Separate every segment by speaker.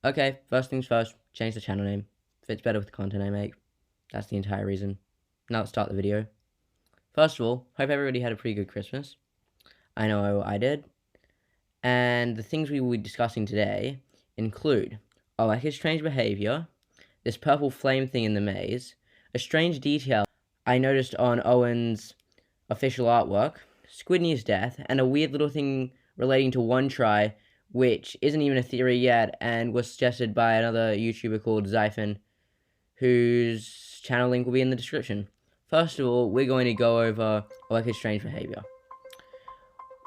Speaker 1: Okay, first things first, change the channel name. Fits better with the content I make. That's the entire reason. Now let's start the video. First of all, hope everybody had a pretty good Christmas. I know I did. And the things we will be discussing today include Oeca's strange behavior, this purple flame thing in the maze, a strange detail I noticed on Owen's official artwork, Squidney's death, and a weird little thing relating to One Try, which isn't even a theory yet and was suggested by another YouTuber called Zyphon, whose channel link will be in the description. First of all, we're going to go over Oeca's strange behavior.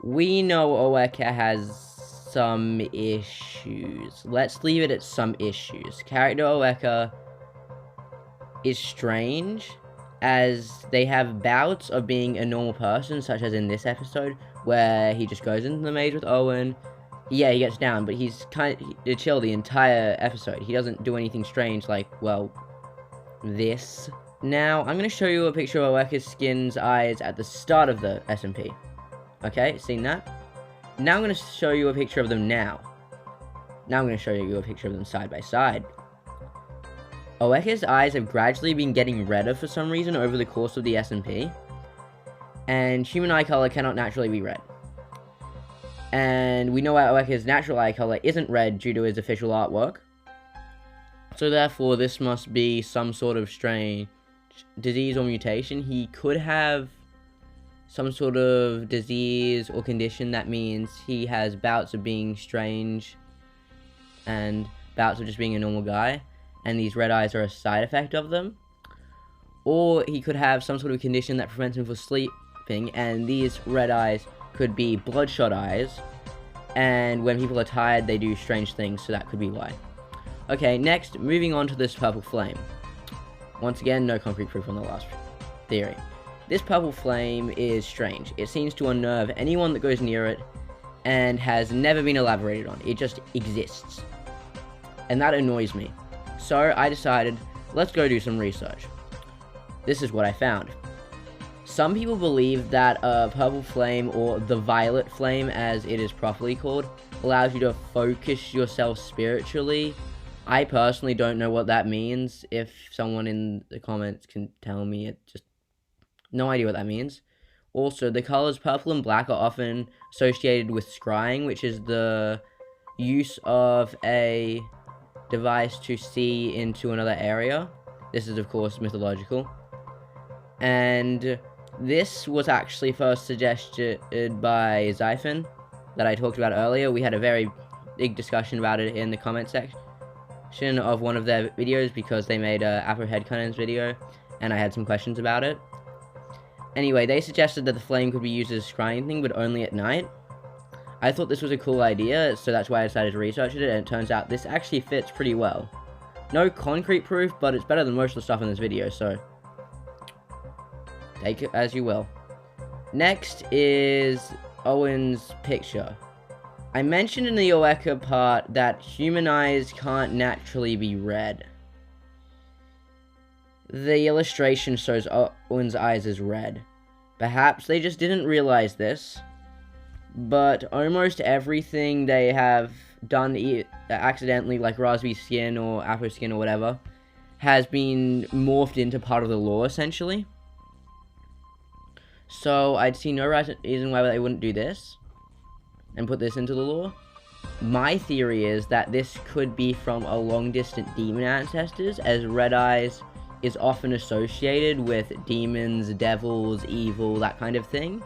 Speaker 1: We know Oeca has some issues. Let's leave it at some issues. Character Oeca is strange, as they have bouts of being a normal person, such as in this episode, where he just goes into the maze with Owen. Yeah, he gets down, but he's kind of chill the entire episode. He doesn't do anything strange like, well, this. Now, I'm going to show you a picture of Oeca's skin's eyes at the start of the SMP. Okay, seen that? Now I'm going to show you a picture of them now. Now I'm going to show you a picture of them side by side. Oeca's eyes have gradually been getting redder for some reason over the course of the SMP. And human eye color cannot naturally be red. And we know why Oeca's natural eye color isn't red due to his official artwork. So therefore, this must be some sort of strange disease or mutation. He could have some sort of disease or condition that means he has bouts of being strange and bouts of just being a normal guy, and these red eyes are a side effect of them. Or he could have some sort of condition that prevents him from sleeping, and these red eyes could be bloodshot eyes, and when people are tired they do strange things, so that could be why. Okay, next, moving on to this purple flame. Once again, no concrete proof on the last theory. This purple flame is strange. It seems to unnerve anyone that goes near it, and has never been elaborated on. It just exists. And that annoys me. So I decided, let's go do some research. This is what I found. Some people believe that a purple flame, or the violet flame as it is properly called, allows you to focus yourself spiritually. I personally don't know what that means. If someone in the comments can tell me, it just no idea what that means. Also, the colors purple and black are often associated with scrying, which is the use of a device to see into another area. This is, of course, mythological. And this was actually first suggested by Zyphon, that I talked about earlier. We had a very big discussion about it in the comment section of one of their videos, because they made a Afro Headcanons video, and I had some questions about it. Anyway, they suggested that the flame could be used as a scrying thing, but only at night. I thought this was a cool idea, so that's why I decided to research it, and it turns out this actually fits pretty well. No concrete proof, but it's better than most of the stuff in this video, so take it as you will. Next is Owen's picture. I mentioned in the Oeca part that human eyes can't naturally be red. The illustration shows Owen's eyes as red. Perhaps they just didn't realize this, but almost everything they have done accidentally, like raspberry skin or apple skin or whatever, has been morphed into part of the lore, essentially. So I'd see no reason why they wouldn't do this and put this into the lore. My theory is that this could be from a long-distant demon ancestors, as red eyes is often associated with demons, devils, evil, that kind of thing.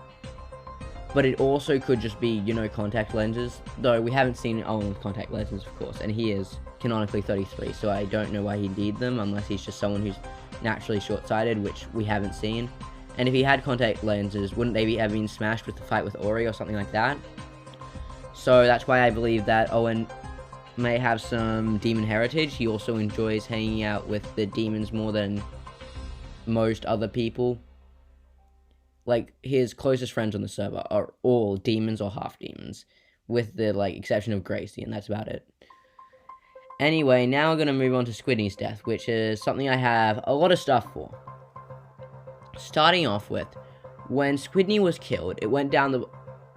Speaker 1: But it also could just be, you know, contact lenses. Though we haven't seen Owen with contact lenses, of course, and he is canonically 33, so I don't know why he'd need them, unless he's just someone who's naturally short-sighted, which we haven't seen. And if he had contact lenses, wouldn't they have been smashed with the fight with Ori or something like that? So that's why I believe that Owen may have some demon heritage. He also enjoys hanging out with the demons more than most other people. Like, his closest friends on the server are all demons or half demons, with the, like, exception of Gracie, and that's about it. Anyway, now we're going to move on to Squidney's death, which is something I have a lot of stuff for. Starting off with, when Squidney was killed, it went down the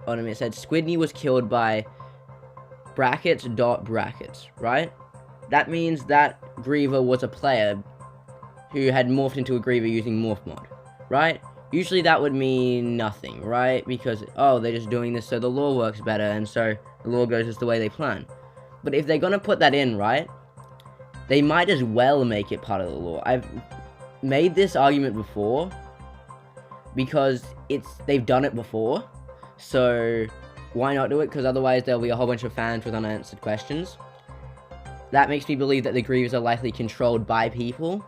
Speaker 1: bottom, it said Squidney was killed by brackets, right? that means that Griever was a player who had morphed into a Griever using Morph Mod, right? Usually that would mean nothing, right? Because, oh, they're just doing this so the lore works better, and so the lore goes just the way they plan. But if they're gonna put that in, right, they might as well make it part of the lore. I've made this argument before, because they've done it before, so why not do it? Because otherwise there'll be a whole bunch of fans with unanswered questions. That makes me believe that the Grievers are likely controlled by people,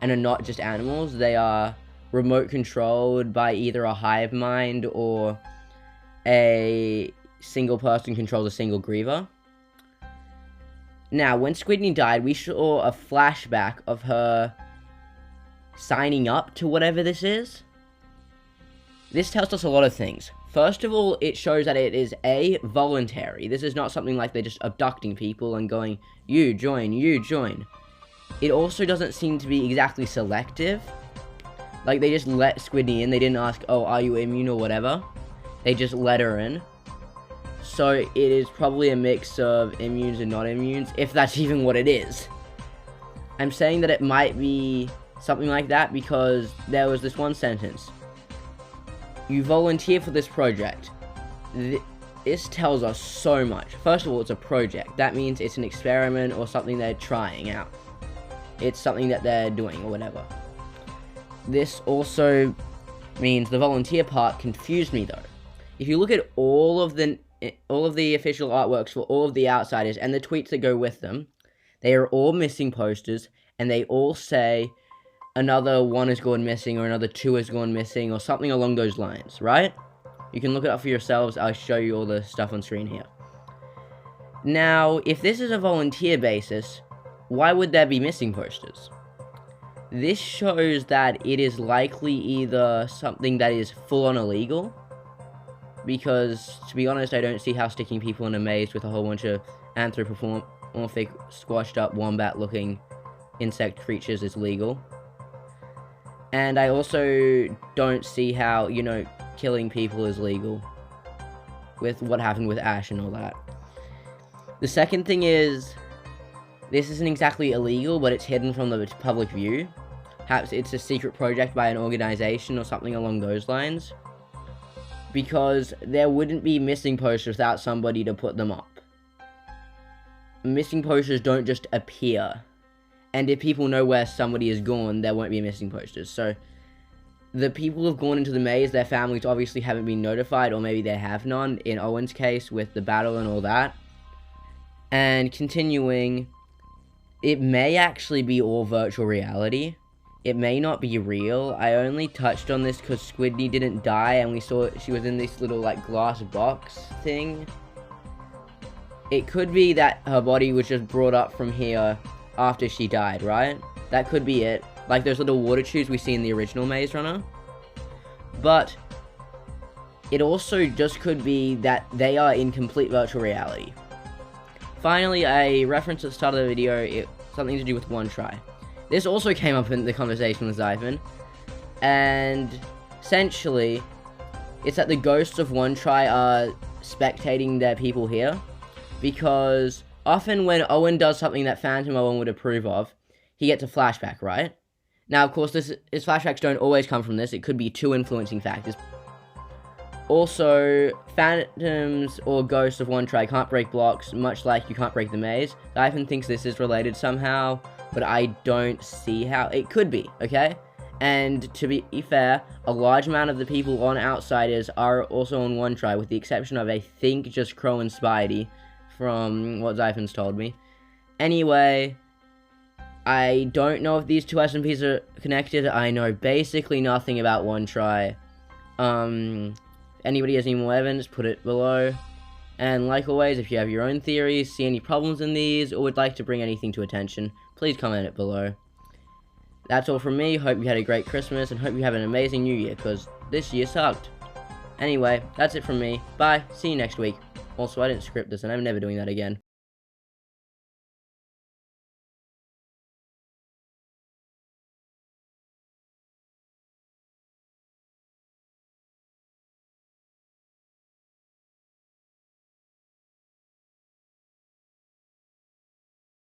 Speaker 1: and are not just animals. They are remote controlled by either a hive mind or a single person controls a single Griever. Now, when Squidney died, we saw a flashback of her signing up to whatever this is. This tells us a lot of things. First of all, it shows that it is A, voluntary. This is not something like they're just abducting people and going, you join, you join. It also doesn't seem to be exactly selective. Like, they just let Squidney in. They didn't ask, oh, are you immune or whatever. They just let her in. So it is probably a mix of immunes and non-immunes, if that's even what it is. I'm saying that it might be something like that because there was this one sentence. You volunteer for this project. This tells us so much. First of all, it's a project. That means it's an experiment or something they're trying out. It's something that they're doing or whatever. This also means the volunteer part confused me though. If you look at all of the official artworks for all of the Outsiders and the tweets that go with them, they are all missing posters, and they all say another 1 has gone missing or another 2 has gone missing or something along those lines, right? You can look it up for yourselves. I'll show you all the stuff on screen here. Now, if this is a volunteer basis, why would there be missing posters? This shows that it is likely either something that is full-on illegal, because, to be honest, I don't see how sticking people in a maze with a whole bunch of anthropomorphic, squashed-up, wombat-looking insect creatures is legal. And I also don't see how, killing people is legal, with what happened with Ash and all that. The second thing is, this isn't exactly illegal, but it's hidden from the public view. Perhaps it's a secret project by an organization or something along those lines. Because there wouldn't be missing posters without somebody to put them up. Missing posters don't just appear. And if people know where somebody is gone, there won't be missing posters. So, the people who've gone into the maze, their families obviously haven't been notified, or maybe they have none, in Owen's case, with the battle and all that. And continuing, it may actually be all virtual reality. It may not be real. I only touched on this because Squidney didn't die and we saw she was in this little, glass box thing. It could be that her body was just brought up from here after she died, right? That could be it. Like those little water tubes we see in the original Maze Runner. But it also just could be that they are in complete virtual reality. Finally, a reference at the start of the video, something to do with One Try. This also came up in the conversation with Zyphon, and essentially, it's that the ghosts of One Try are spectating their people here, because often when Owen does something that Phantom Owen would approve of, he gets a flashback, right? Now, of course, his flashbacks don't always come from this. It could be 2 influencing factors. Also, phantoms or ghosts of One Try can't break blocks, much like you can't break the maze. Zyphon thinks this is related somehow, but I don't see how. It could be, okay? And to be fair, a large amount of the people on Outsiders are also on One Try, with the exception of, I think, just Crow and Spidey, from what Zyphon's told me. Anyway, I don't know if these two SMPs are connected. I know basically nothing about One Try. Anybody has any more evidence, put it below. And like always, if you have your own theories, see any problems in these, or would like to bring anything to attention, please comment it below. That's all from me. Hope you had a great Christmas, and hope you have an amazing New Year, because this year sucked. Anyway, that's it from me. Bye. See you next week. Also, I didn't script this, and I'm never doing that again.